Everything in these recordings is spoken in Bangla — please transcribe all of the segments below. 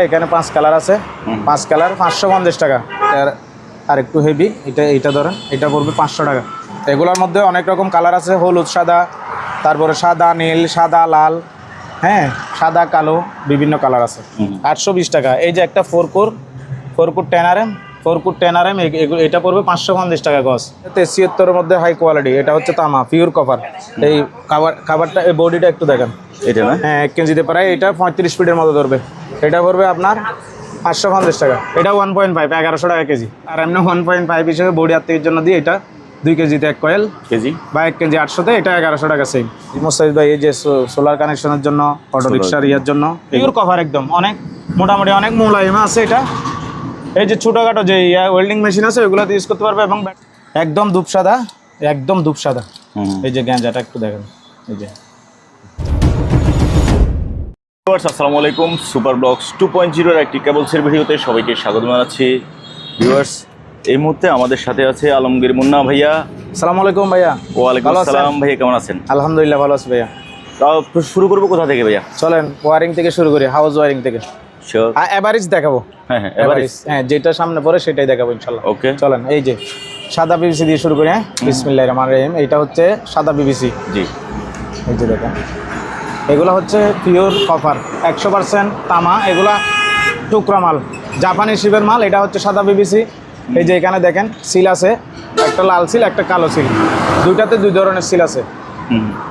এখানে 5 কালার আছে, 5 কালার 550 টাকা। আর একটু হেভি, এটা ধরেন, এটা পড়বে 500 টাকা। এগুলোর মধ্যে অনেক রকম কালার আছে, হলুদ, সাদা, তারপরে সাদা, নীল, সাদা, লাল, হ্যাঁ, সাদা, কালো, বিভিন্ন কালার আছে। 820 টাকা। এই যে একটা 4 কোর 10 RM, এটা পড়বে 550 টাকা গজ। 73 এর মধ্যে হাই কোয়ালিটি, এটা হচ্ছে তামা, পিওর কপার। এই খাবারটা, এই বডিটা একটু দেখেন, এটা না, হ্যাঁ 1 কেজিতে প্রায়, এটা 35 ফিটের মতো ধরবে। এটা পড়বে আপনার 550 টাকা। এটা 1.5, 1100 টাকা কেজি। আর এমনি 1.5 হিসেবে বডি আত্মীয়ের জন্য দিয়ে এটা 2 কেজিতে 1 কয়েল কেজি বা 1 কেজি 800তে, এটা 1100 টাকা সেম। মোস্তাফিজ ভাই, এই যে সোলার কানেকশনের জন্য, অটো রিক্সার ইয়ার জন্য পিওর কভার, একদম অনেক মোটামুটি অনেক মোলায়েম আছে এটা। এই যে ছোটোখাটো যে ওয়েল্ডিং মেশিন আছে ওইগুলোতে ইউজ করতে পারবে। এবং একদম ধূপসাদা, একদম ধূপসাদা। এই যে গ্যাঞ্জাটা একটু দেখেন, এই যে। আসসালামু আলাইকুম, সুপার ব্লগস 2.0 এর একটি কেবলসের ভিডিওতে সবাইকে স্বাগত জানাচ্ছি। ভিউয়ার্স, এই মুহূর্তে আমাদের সাথে আছে আলমগীর মুন্না ভাইয়া। আসসালামু আলাইকুম ভাইয়া। ওয়ালাইকুম আসসালাম ভাইয়া, কেমন আছেন? আলহামদুলিল্লাহ ভালো আছি ভাইয়া। তাও শুরু করবো কোথা থেকে ভাইয়া? চলেন ওয়ারিং থেকে শুরু করি, হাউস ওয়ারিং থেকে। এভারেজ দেখাবো। হ্যাঁ, এভারেজ, হ্যাঁ, যেটা সামনে পড়ে সেটাই দেখাবো ইনশাল্লাহ। ওকে, চলেন। এই যে সাদা পিভিসি দিয়ে শুরু করি। হ্যাঁ, বিসমিল্লাহির রহমানির রহিম। এটা হচ্ছে সাদা পিভিসি। জি, এই যে দেখেন, এগুলো হচ্ছে পিওর কপার, 100% তামা। এগুলা টুকরা মাল, জাপানি শিপের মাল। এটা হচ্ছে সাদা পিভিসি। এই যে এখানে দেখেন সিল আছে, একটা লাল সিল, একটা কালো সিল। দুইটাতে 2 ধরনের সিল আছে।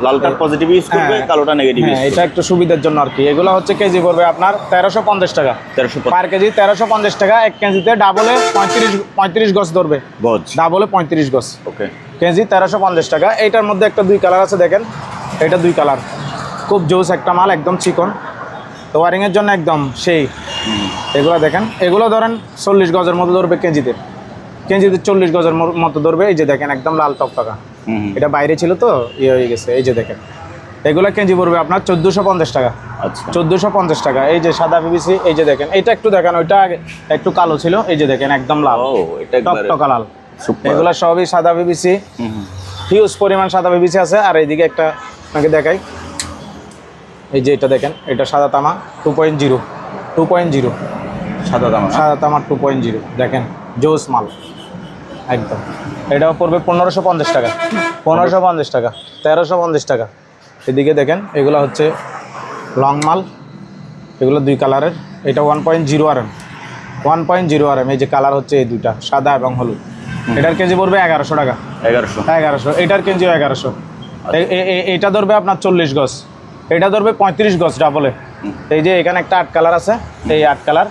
লালটা পজিটিভ ইউজ করবে, কালোটা নেগেটিভ। হ্যাঁ, এটা একটু সুবিধার জন্য আর কি। এগুলো হচ্ছে কেজি পড়বে আপনার 1350 টাকা। 1300 পার কেজি, 1350 টাকা। 1 কেজিতে ডাবলে 35 গজ ধরবে, ডাবলে 35 গজ। ওকে, কেজি 1350 টাকা। এইটার মধ্যে একটা 2 কালার আছে, দেখেন, এটা 2 কালার, খুব জোস একটা মাল, একদম চিকন। তো ওয়ারিংয়ের জন্য একদম সেই। এগুলো দেখেন, এগুলো ধরেন 40 গজের মতো ধরবে কেজিতে 40 গজের মতো ধরবে। এই যে দেখেন, একদম লাল টকটকা। এটা বাইরে ছিল তো ইয়ে হয়ে গেছে। এই যে দেখেন, এগুলো কেজি পড়বে আপনার 1450 টাকা। আচ্ছা, 1450 টাকা। এই যে সাদা পিভিসি, এই যে দেখেন, এটা একটু দেখেন, ওইটা একটু কালো ছিল। এই যে দেখেন, একদম লাল, টকটকা লাল। এগুলো সবই সাদা পিভিসি, হিউজ পরিমাণ সাদা পিভিসি আছে। আর এইদিকে একটা আপনাকে দেখাই, এই যে এটা দেখেন, এটা সাদা তামা 2.0 সাদা তামা 2.0। দেখেন, জোস মাল একদম। এটাও পড়বে 1550 টাকা, 1550 টাকা, 1350 টাকা। এদিকে দেখেন, এগুলো হচ্ছে লং মাল, এগুলো 2 কালারের। এটা 1.0 RM, 1.0 RM। এই যে কালার হচ্ছে এই দুইটা, সাদা এবং হলুদ। এটার কেজি পড়বে 1100 টাকা। 1100। এটার কেজিও 1100। এটা ধরবে আপনার 40 গজ, এটা ধরবে 35 গজ ডাবলে। এই যে এখানে একটা 8 কালার আছে, এই 8 কালার।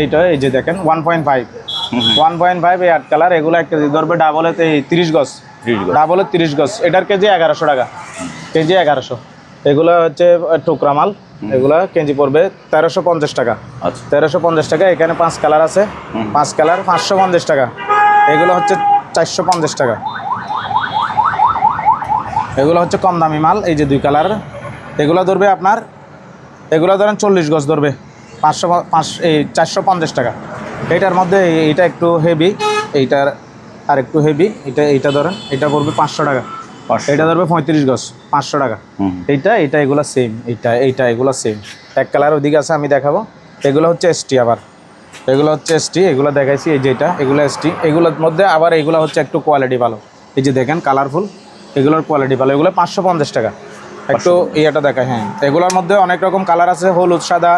এইটা এই যে দেখেন 1.5 এই 8 কালার। এগুলো 1 কেজি ধরবে ডাবলে 30 গজ, ডাবলে 30 গজ। এটার কেজি 1100 টাকা, কেজি 1100। এগুলো হচ্ছে টুকরা মাল, এগুলো কেজি পড়বে 1350 টাকা। আচ্ছা, 1350 টাকা। এখানে 5 কালার আছে, 5 কালার 550 টাকা। এগুলো হচ্ছে 450 টাকা। এগুলো হচ্ছে কম দামি মাল, এই যে 2 কালার। এগুলো ধরবে আপনার, এগুলো ধরেন 40 গজ ধরবে 450 টাকা। এইটার মধ্যে এইটা একটু হেভি, এইটার আর একটু হেভি, এইটা ধরেন, এটা পড়বে 500 টাকা। এটা ধরবে 35 গজ, 500 টাকা। এইটা এগুলো সেম, এগুলো সেম। 1 কালার ওইদিকে আছে, আমি দেখাবো। এগুলো হচ্ছে এসটি, আবার এগুলো হচ্ছে এসটি, এগুলো দেখাইছি। এই যে এগুলো এসটি। এগুলোর মধ্যে আবার এগুলো হচ্ছে একটু কোয়ালিটি ভালো। এই যে দেখেন, কালারফুল, এগুলোর কোয়ালিটি ভালো। এগুলো 550 টাকা। একটু ইয়েটা দেখায়। হ্যাঁ, এগুলোর মধ্যে অনেক রকম কালার আছে, হলুদ, সাদা,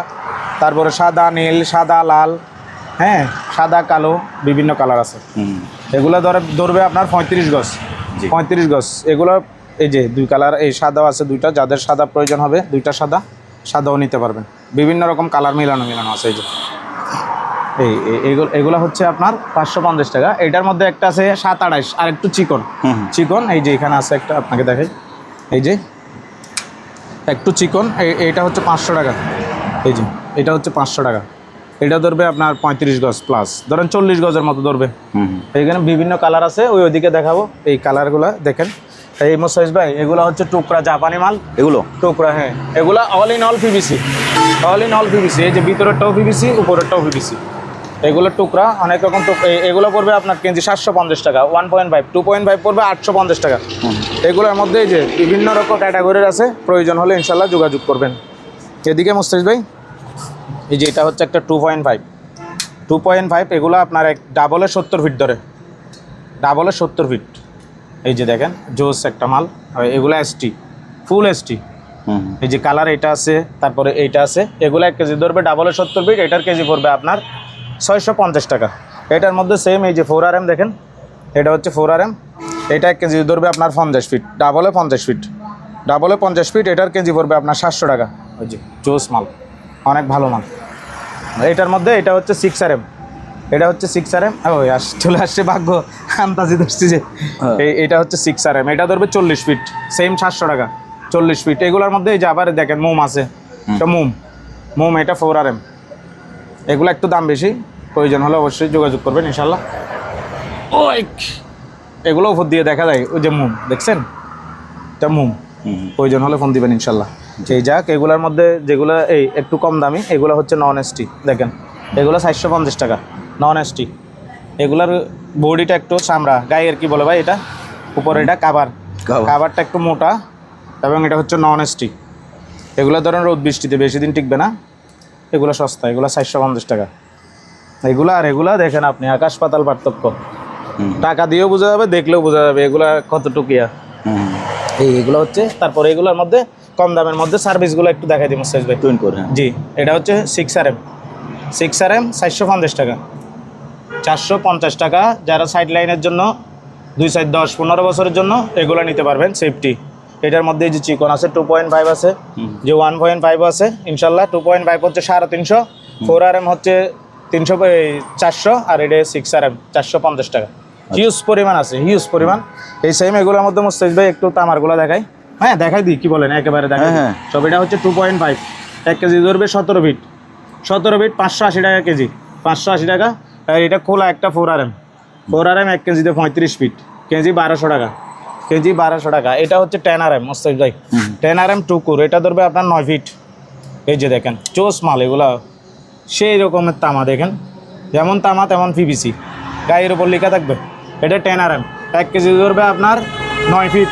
তারপরে সাদা, নীল, সাদা, লাল, হ্যাঁ, সাদা, কালো, বিভিন্ন কালার আছে। এগুলো ধরবে আপনার 35 গজ, 35 গজ। এগুলো এই যে 2 কালার, এই সাদাও আছে 2টা, যাদের সাদা প্রয়োজন হবে 2টা সাদাও নিতে পারবেন। বিভিন্ন রকম কালার মিলানো আছে। এই যে এগুলো হচ্ছে আপনার 550 টাকা। এটার মধ্যে একটা আছে 728, আর একটু চিকন। এই যে এখানে আছে একটা, আপনাকে দেখাই। এই যে একটু চিকন, এইটা হচ্ছে 500 টাকা। এই যে এটা হচ্ছে 500 টাকা। এটা ধরবে আপনার 35 গজ প্লাস, ধরেন 40 গজের মতো ধরবে। এইখানে বিভিন্ন কালার আছে, ওইদিকে দেখাবো। এই কালারগুলো দেখেন। এই মোস্তাফিজ ভাই, এগুলো হচ্ছে টুকরা জাপানি মাল, এগুলো টুকরা। হ্যাঁ, এগুলো অল ইন অল পিভিসি। এই যে ভিতরেরটাও পিভিসি, উপরেরটাও পিভিসি। এগুলো টুকরা, অনেক রকম এগুলো পড়বে আপনার কেজি 750 টাকা। 1.5, 2.5 পড়বে 850 টাকা। এগুলোর মধ্যে এই যে বিভিন্ন রকম ক্যাটাগরির আছে, প্রয়োজন হলে ইনশাল্লাহ যোগাযোগ করবেন। এদিকে মোস্তাফিজ ভাই, এই যে এটা হচ্ছে একটা 2.5 2.5, এগুলো আপনার এক ডাবলে 70 ফিট ধরে, ডাবলে 70 ফিট। এই যে দেখেন জোস একটা মাল, এগুলো এসটি, ফুল এসটি। এই যে কালার এটা আছে, তারপরে এইটা আছে, এগুলো 1 কেজি ধরবে ডাবলে 70 ফিট, এটার কেজি পড়বে আপনার 650 টাকা। এটার মধ্যে সেম এই যে 4RM দেখেন, এটা হচ্ছে 4RM, এটা 1 কেজি ধরবে আপনার 50 ফিট, ডাবলে 50 ফিট, ডাবলে 50 ফিট, এটার কেজি পড়বে আপনার 700 টাকা। ওই যে জোস মাল, অনেক ভালো মাল। এটার মধ্যে এটা হচ্ছে 6RM, এটা হচ্ছে 6RM, ওই চলে আসছে ভাগ্য, আন্দাজি ধরছি যে এটা হচ্ছে 6RM, এটা ধরবে 40 ফিট, সেম 700 টাকা, 40 ফিট। এগুলোর মধ্যে এই যে আবার দেখেন মোম আছে, এটা মোম এটা 4RM, এগুলো একটু দাম বেশি, প্রয়োজন হলে অবশ্যই যোগাযোগ করবেন ইনশাল্লাহ। ওই এগুলো উপর দিয়ে দেখা যায়, ওই যে মোম দেখছেন, এটা মোম, প্রয়োজন হলে ফোন দিবেন ইনশাল্লাহ। এই যাক, এগুলোর মধ্যে যেগুলো এই একটু কম দামি, এগুলো হচ্ছে নন এসটি, দেখেন এগুলো 450 টাকা নন এসটি। এগুলার বডিটা একটু চামড়া, গায়ের কি বলে ভাই এটা, উপরে এটা কাভারটা একটু মোটা, এবং এটা হচ্ছে নন এসটি। এগুলো ধরেন রোদ বৃষ্টিতে বেশি দিন টিকবে না, এগুলো সস্তা, এগুলো 450 টাকা। এগুলো আর এগুলা দেখেন আপনি, আকাশ পাতাল পার্থক্য, টাকা দিয়েও বোঝা যাবে, দেখলেও বোঝা যাবে এগুলা কতটুকিয়া। এইগুলো হচ্ছে, তারপরে এগুলোর মধ্যে কম দামের মধ্যে সার্ভিসগুলো একটু দেখাই দিই মুস্তাফিজ ভাই। জি, এটা হচ্ছে 6RM 450 টাকা, 450 টাকা। যারা সাইড লাইনের জন্য 2 সাইড 10-15 বছরের জন্য এগুলো নিতে পারবেন, সেফটি। এটার মধ্যে যে চিকন আছে 2.5 আছে, যে 1.5 আছে ইনশাল্লাহ। 2.5 হচ্ছে 350, 4RM হচ্ছে 400, আর এটা 6RM 450 টাকা। হিউজ পরিমাণ আছে, হিউজ পরিমাণ। এই সেম এগুলোর মধ্যে মুস্তাফিজ ভাই একটু তামারগুলো দেখাই, হ্যাঁ দেখাই দিই, কি বলেন, একেবারে দেখাই সব। এটা হচ্ছে 2.5, 1 কেজি ধরবে 17 ফিট, 580 টাকা কেজি, 580 টাকা। আর এটা খোলা একটা 4RM 1 কেজিতে 35 ফিট, কেজি 1200 টাকা, কেজি 1200 টাকা। এটা হচ্ছে 10RM মুস্তাফিজ ভাই, 10RM টুকুর, এটা ধরবে আপনার 9 ফিট। এই যে দেখেন চোস মাল, এগুলা সেই রকমের তামা, দেখেন যেমন তামা তেমন পিভিসি, গায়ের উপর লেখা থাকবে। এটা 10RM, 1 কেজি ধরবে আপনার 9 ফিট,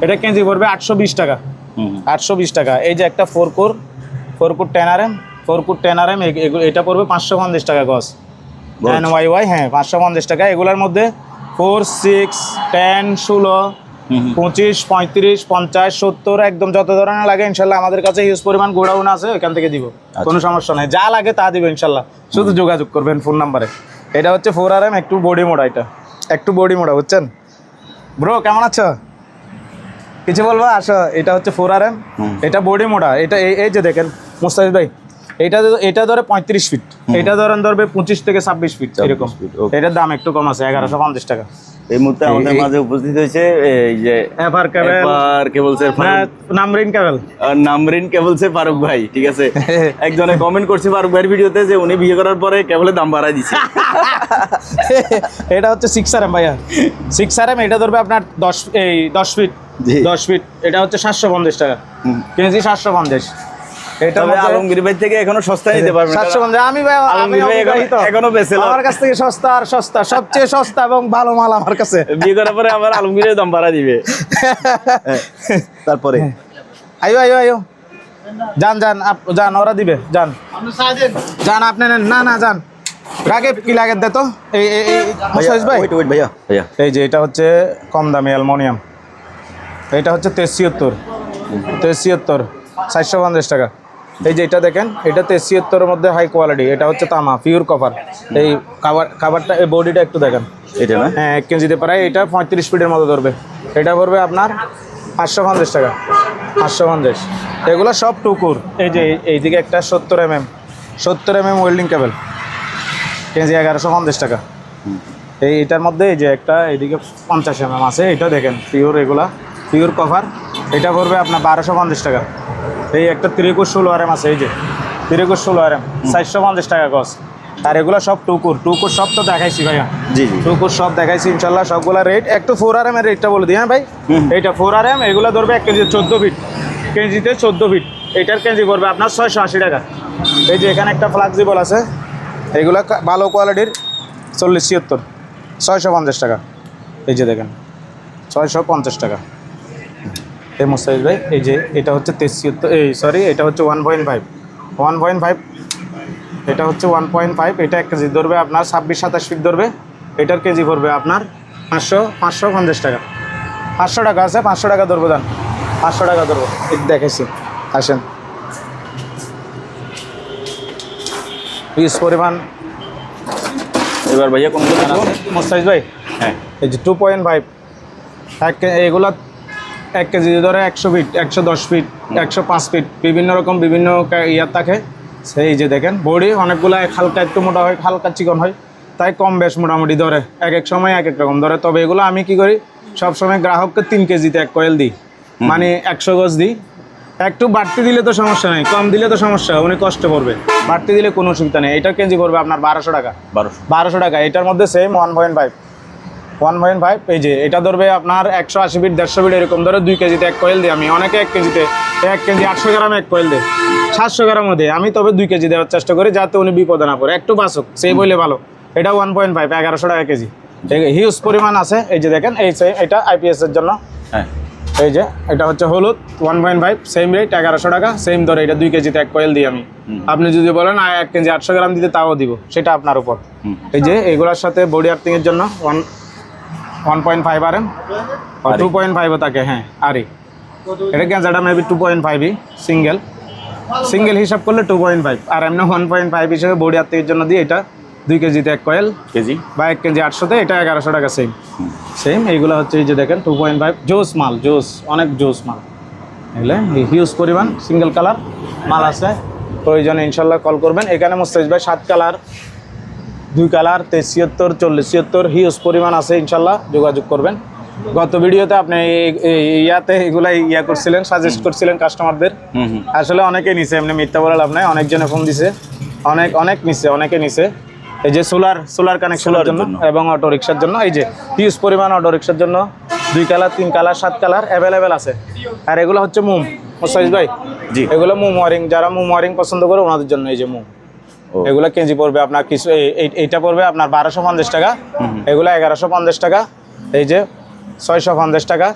এটা কেজি পড়বে 820 টাকা, 820 টাকা। এই যে একটা 4 কোর 10RM, 10RM, এটা পড়বে 550 টাকা গজ, NYY, হ্যাঁ 550 টাকা। এগুলোর মধ্যে 4, 6, 10, 16, 25, 35, 50, 70, একদম যত ধরনের লাগে ইনশাল্লাহ আমাদের কাছে হিউজ পরিমাণ গোডাউন আছে, ওইখান থেকে দিব, কোনো সমস্যা নেই, যা লাগে তা দিব ইনশাল্লাহ, শুধু যোগাযোগ করবেন ফোন নাম্বারে। এটা হচ্ছে 4RM, একটু বডি মোড়া, এটা একটু বডি মোড়া, বুঝছেন ব্রো? কেমন আছো, কিছু বলবো? আসো। এটা হচ্ছে 4RM, এটা বডি মোড়া। এটা এই যে দেখেন মুস্তাফিজ ভাই, এটা ধরে 35 ফিট, এটা ধরবে 25 থেকে 26 ফিট এরকম। এটার দাম একটু কম আছে, 1150 টাকা। এই মুহূর্তে আমাদের মাঝে উপস্থিত হয়েছে এই যে এভার কেবলসের নামরিন কেবলসের ফারুক ভাই, ঠিক আছে। একজনে কমেন্ট করছে ফারুক ভাইয়ের ভিডিওতে যে উনি বিয়ে করার পরে কেবলের দাম বাড়ায় দিচ্ছে। এটা হচ্ছে 6RM ভাইয়া, 6RM, এটা ধরবে আপনার 10 ফিট, 10 ফিট, এটা হচ্ছে 750 টাকা কেজি, 750। এটা আলমগীর ভাই থেকে এখনো সস্তা নিতে পারবেন, 750। আমি ভাই এখনো বেশি, আমার কাছ থেকে সস্তা, আর সস্তা, সবচেয়ে সস্তা এবং ভালো মাল আমার কাছে। বিয়ে করার পরে আবার আলমগীরের দাম বাড়া দিবে। তারপরে আয়ো যান, ওরা দিবে, যান আপনি নেন, না যান, রাগে কি লাগে দে তো। ভাই ভাইয়া, এই যে এটা হচ্ছে কম দামি অ্যালুমিনিয়াম, এটা হচ্ছে 73, 450 টাকা। এই যে এটা দেখেন, এটা 73-এর মধ্যে হাই কোয়ালিটি, এটা হচ্ছে তামা, পিওর কপার। এই খাবারটা, এই বডিটা একটু দেখেন, এটা না, হ্যাঁ 1 কেজিতে প্রায় এটা 35 ফিটের মতো ধরবে। এটা পড়বে আপনার 550 টাকা, 550। এগুলো সব টুকুর। এই যে এইদিকে একটা 70mm ওয়েল্ডিং কেবল, কেজি 1150 টাকা। এইটার মধ্যে এই যে একটা এইদিকে 50mm আছে, এটা দেখেন পিওর, এগুলা পিওর কভার, এটা পড়বে আপনার 1250 টাকা। এই একটা 3/16RM আছে, এই যে 3/16RM 450 টাকা গজ। আর এগুলো সব টুকুর সব তো দেখাইছি ভাইয়া, জি টুকুর সব দেখাইছি ইনশাল্লাহ, সবগুলা রেট। একটু 4RM এর রেটটা বলে দিই, হ্যাঁ ভাই। এইটা 4RM, এগুলো ধরবে 1 কেজি 14 ফিট, কেজিতে 14 ফিট, এটার কেজি পড়বে আপনার 680 টাকা। এই যে এখানে একটা ফ্লেক্সিবল আছে, এগুলো ভালো কোয়ালিটির, 40-76, 650 টাকা। এই যে দেখেন 650 টাকা। এই মুস্তাফিজ ভাই, এই যে এটা হচ্ছে 73, এটা হচ্ছে 1.5, এটা হচ্ছে 1.5, এটা 1 কেজি ধরবে আপনার 26-27 ফিট ধরবে। এটার কেজি পড়বে আপনার 550 টাকা। 500 টাকা আছে, 500 টাকা ধরবো দেন, 500 টাকা ধরবো। এই দেখেছি, আসেন। পিস পরিমাণ এবার ভাইয়া কোনগুলো দেখবো? মোস্তাফিজ ভাই, হ্যাঁ, এই যে 2.5 এগুলো 1 কেজি ধরে 100 ফিট, 110 ফিট, 105 ফিট, বিভিন্ন রকম বিভিন্ন ইয়ার থাকে। সেই যে দেখেন বডি অনেকগুলো, হালকা একটু মোটা হয়, হালকা চিকন হয়, তাই কম বেশ মোটামুটি ধরে, এক এক সময় এক এক রকম ধরে। তবে এগুলো আমি কি করি, সবসময় গ্রাহককে 3 কেজিতে 1 কয়েল দিই, মানে 100 গজ দিই। একটু বাড়তি দিলে তো সমস্যা নেই, কম দিলে তো সমস্যা, উনি কষ্ট পড়বে। বাড়তি দিলে কোনো অসুবিধা নেই। এটার কেজি পড়বে আপনার 1200 টাকা। 1200 টাকা। এটার মধ্যে সেম 1.5 এই যে এটা ধরবে আপনার 180 ফিট, 150 ফিট, এরকম ধরে 2 কেজিতে 1 কয়েল দিই আমি। অনেকে 1 কেজিতে 1 কেজি 800 গ্রাম 1 কয়েল দেয়, 700 গ্রামও দেয়। আমি তবে 2 কেজি দেওয়ার চেষ্টা করি, যাতে উনি বিপদে না পড়ে, একটু বাঁচুক, সেই বলে ভালো। এটা 1.5, 1100 টাকা কেজি। হিউজ পরিমাণ আছে। এই যে দেখেন, এটা IPS এর জন্য। হ্যাঁ, এই যে এটা হচ্ছে হলুদ 1.5, সেম রেট 1100 টাকা, সেম ধরে। এটা 2 কেজিতে 1 কয়েল দিই আমি। আপনি যদি বলেন 1 কেজি 800 গ্রাম দিতে, তাও দিব, সেটা আপনার উপর। এই যে এগুলোর সাথে বডি আর্থিং এর জন্য 1.5 RM, 2.5ও থাকে। হ্যাঁ, আরে এটা গেঁজাটা মেবি 2.5ই, সিঙ্গেল হিসাব করলে 2.5, আর এমনি 1.5 হিসেবে বডি আর্থিংয়ের জন্য দিই। এটা 2 কেজিতে 1 কয়েল কেজি বা 1 কেজি 800তে, এটা 1100 টাকা সেম। এইগুলো হচ্ছে এই যে দেখেন 2.5, জোস মাল, অনেক জোস মাল। এগুলো হিউজ পরিমাণ সিঙ্গেল কালার মাল আছে। প্রয়োজনে ইনশাল্লাহ কল করবেন। এখানে মোস্তাফিজ ভাই 7 কালার, 2 কালার, 73, 40, 76 হিউজ পরিমাণ আছে। ইনশাল্লাহ যোগাযোগ করবেন। গত ভিডিওতে আপনি ইয়াতে এগুলাই করছিলেন, সাজেস্ট করছিলেন কাস্টমারদের। আসলে অনেকে নিছে, এমনি মিথ্যা বলে লাভ নাই। অনেকজনে ফোন দিছে, অনেকে নিছে। এই যে সোলার কানেকশনের জন্য এবং অটো রিক্সার জন্য। এই যে হিউজ পরিমাণ অটো রিক্সার জন্য 2 কালার, 3 কালার, 7 কালার অ্যাভেলেবেল আছে। আর এগুলো হচ্ছে মুম, মোস্তাফিজ ভাই, জি, এগুলো মুম ওয়ারিং, যারা মুম ওয়ারিং পছন্দ করে ওনাদের জন্য এই যে মুম। এগুলো কেজি পড়বে আপনার কিছু, এইটা পড়বে আপনার 1250 টাকা, এগুলো 1150 টাকা, এই যে 650 টাকা,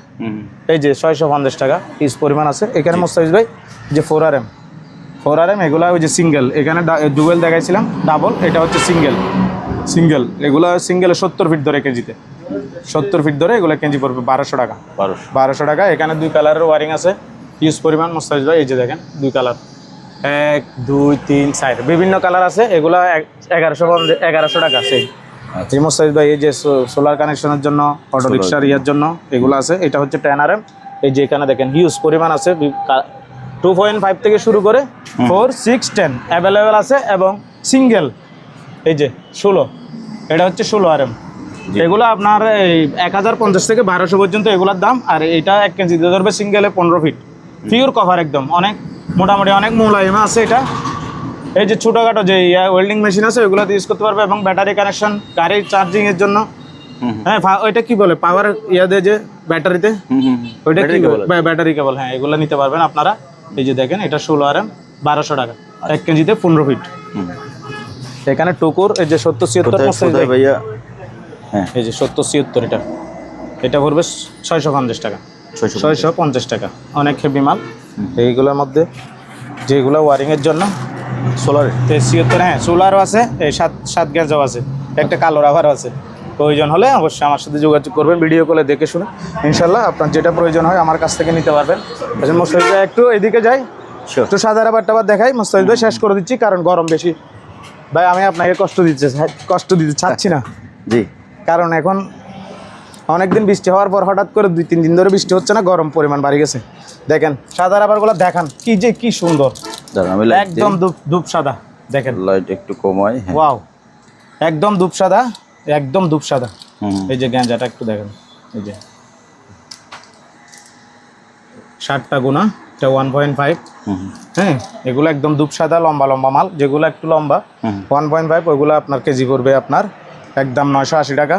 এই যে 650 টাকা পিস পরিমাণ আছে। এখানে মোস্তাফিজ ভাই যে 4 RM এগুলো ওই যে সিঙ্গেল, এখানে ডুয়েল দেখাইছিলাম, ডাবল, এটা হচ্ছে সিঙ্গেল। এগুলো সিঙ্গেলে 70 ফিট ধরে কেজিতে, 70 ফিট ধরে এগুলো কেজি পড়বে 1200 টাকা। 1200 টাকা। এখানে 2 কালারের ওয়ারিং আছে, হিউজ পরিমাণ মোস্তাফিজ ভাই। এই যে দেখেন 2 কালার, 1, 2, 3, 4 বিভিন্ন কালার আছে। এগুলো 1100 টাকা সেই। এই মোস্তাফিজ ভাই এই যে সোলার কানেকশনের জন্য, অটো রিক্সার ইয়ার জন্য এগুলো আছে। এটা হচ্ছে 10 RM। এই যে এখানে দেখেন হিউজ পরিমাণ আছে, 2.5 থেকে শুরু করে 4, 6, 10 অ্যাভেলেবেল আছে। এবং সিঙ্গেল এই যে 16, এটা হচ্ছে 16 RM। এগুলো আপনার এই 1050 থেকে 1200 পর্যন্ত এগুলোর দাম। আর এটা 1 কেজি দিয়ে ধরবে সিঙ্গেলে 15 ফিট, পিওর কভার একদম, অনেক মোটামুটি অনেক মোলায়েম আছে এটা। এই যে ছোটোখাটো যে ওয়েল্ডিং মেশিন আছে ওইগুলোতে ইউজ করতে পারবে। এবং ব্যাটারি কানেকশন, গাড়ির চার্জিংয়ের জন্য। হ্যাঁ, ওইটা কি বলে, পাওয়ার দেয় যে ব্যাটারিতে, ওইটা কি ব্যাটারি কেবল। হ্যাঁ, এগুলো নিতে পারবেন আপনারা। এই যে দেখেন এটা 16 RM, 1200 টাকা, 1 কেজিতে 15 ফিট। এখানে টুকুর এই যে 70-76 ভাইয়া। হ্যাঁ, এই যে 70-76 এটা পড়বে 650 টাকা, 650 টাকা। অনেক হেভি মাল। এইগুলোর মধ্যে যেগুলো ওয়ারিংয়ের জন্য সোলার 73, হ্যাঁ সোলারও আছে, এই 7 গেজও আছে, একটা কালো রাবারও আছে। প্রয়োজন হলে অবশ্যই আমার সাথে যোগাযোগ করবেন, ভিডিও কলে দেখে শুনে ইনশাল্লাহ আপনার যেটা প্রয়োজন হয় আমার কাছ থেকে নিতে পারবেন। আচ্ছা মোস্তাফিজ ভাই একটু এদিকে যাই, একটু সাদা রাবার টাবার দেখাই। মোস্তাফিজ ভাই শেষ করে দিচ্ছি, কারণ গরম বেশি। ভাই আমি আপনাকে কষ্ট দিতে চাচ্ছি না, জি, কারণ এখন অনেকদিন বৃষ্টি হওয়ার পর হঠাৎ করে 2-3 দিন ধরে বৃষ্টি হচ্ছে না, গরম পরিমাণ বাড়ি গেছে। দেখেন সাদা রাবারগুলো দেখান, কি সুন্দর, একদম ধূপ সাদা। দেখেন লাইট একটু কমাই। ওয়াও, একদম ধূপ সাদা। এই যে গ্যাঞ্জাটা একটু দেখেন, এই যে 60টা গুণা, এটা 1.5। হ্যাঁ, এগুলো একদম ধূপ সাদা, লম্বা মাল। যেগুলো একটু লম্বা 1.5, ওইগুলো আপনার কেজি পড়বে আপনার একদম 980 টাকা।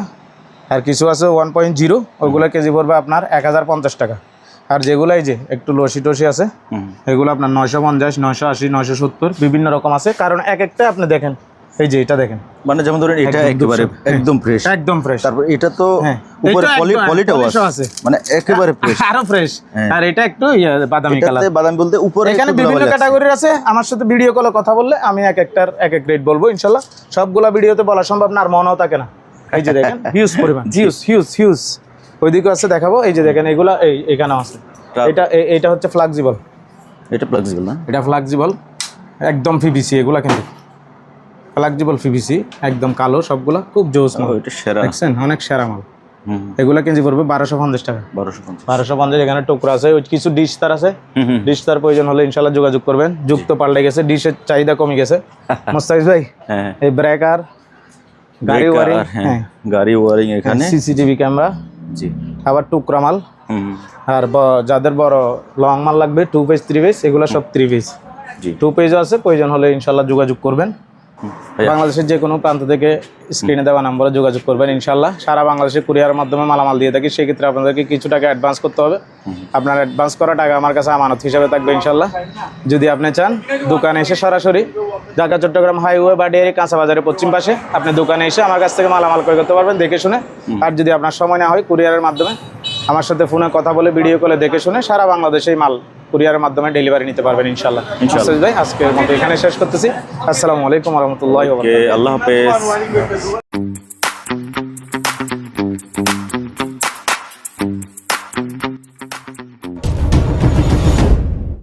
আর কিছু আছে 1.0, ওইগুলো কেজি পড়বে আপনার 1050 টাকা। আর যেগুলো এই যে একটু লসি আছে, এগুলো আপনার 950, 980, 970 বিভিন্ন রকম আছে। কারণ এক একটা আপনি দেখেন এই যে এটা দেখেন, মানে যেমন ধরেন এটা একদম একেবারে দুধ একদম ফ্রেশ, একদম ফ্রেশ। তারপর এটা তো হ্যাঁ, উপরে এটা একদম পলিটাও polish আছে, আছে। মানে একেবারে ফ্রেশ, আরো ফ্রেশ। হ্যাঁ। আর এটা একটু বাদামি কালার। এটাতে বাদামি বলতে উপরে এখানে একটু বিভিন্ন ধুলাবালি আছে। ক্যাটাগরির আছে, আমার সাথে ভিডিও কলে কথা বললে আমি এক একটার এক এক রেট বলবো ইনশাল্লাহ। সবগুলা ভিডিওতে বলা সম্ভব না, আর মনেও থাকে না। এই যে দেখেন হিউজ পরিমাণ, হিউজ হিউজ হিউজ। ওইদিকে আছে দেখাবো, এই যে দেখেন এগুলা এখানেও আছে। এটা হচ্ছে ফ্লেক্সিবল, এটা ফ্লেক্সিবল না, এটা ফ্লেক্সিবল একদম পিভিসি, এগুলা কিন্তু ফ্লেক্সিবল পিভিসি একদম কালো সবগুলা, খুব জোস মাল। এটা সেরা, দেখছেন অনেক সেরা মাল। হুম, এগুলা কেজি পড়বে 1250 টাকা। 1250। 1250। এখানে টুকরা আছে, ওই কিছু ডিশ তার আছে, হুম হুম, ডিশ তার প্রয়োজন হলে ইনশাল্লাহ যোগাযোগ করবেন। যুগ তো পাল্টে গেছে, ডিশের চাহিদা কমে গেছে। মোস্তাফিজ ভাই, হ্যাঁ এই ব্রেকার, গাড়ি Breaker, ওয়ারিং, হ্যাঁ গাড়ি ওয়ারিং এখানে, সিসিটিভি ক্যামেরা, জি, আবার টুকরা মাল। হুম আর যাদের বড় লং মাল লাগবে 2 পেজ 3 পেজ, এগুলো সব 3 পেজ। জি 2 পেজও আছে, প্রয়োজন হলে ইনশাল্লাহ যোগাযোগ করবেন। ভাইয়া, বাংলাদেশের যে কোনো প্রান্ত থেকে স্ক্রিনে দেওয়া নম্বরে যোগাযোগ করবেন ইনশাল্লাহ। সারা বাংলাদেশে কুরিয়ারের মাধ্যমে মালামাল দিয়ে থাকি, সেক্ষেত্রে আপনাদেরকে কিছু টাকা অ্যাডভান্স করতে হবে। আপনার অ্যাডভান্স করা টাকা আমার কাছে আমানত হিসাবে থাকবে ইনশাল্লাহ। যদি আপনি চান দোকানে এসে সরাসরি ঢাকা চট্টগ্রাম হাইওয়ে বা ডেয়ারি কাঁচা বাজারের পশ্চিম পাশে আপনি দোকানে এসে আমার কাছ থেকে মালামাল ক্রয় করতে পারবেন দেখে শুনে। আর যদি আপনার সময় না হয় কুরিয়ারের মাধ্যমে আমার সাথে ফোনে কথা বলে ভিডিও কলে দেখে শুনে সারা বাংলাদেশেই মাল কুরিয়ারের মাধ্যমে ডেলিভারি নিতে পারবেন ইনশাল্লাহ। ইনশাআল্লাহ। ভাই আজকের মতো এখানে শেষ করতেছি। আসসালামু আলাইকুম ওয়া রাহমাতুল্লাহি ওয়া বারাকাতুহু। আল্লাহ হাফেজ।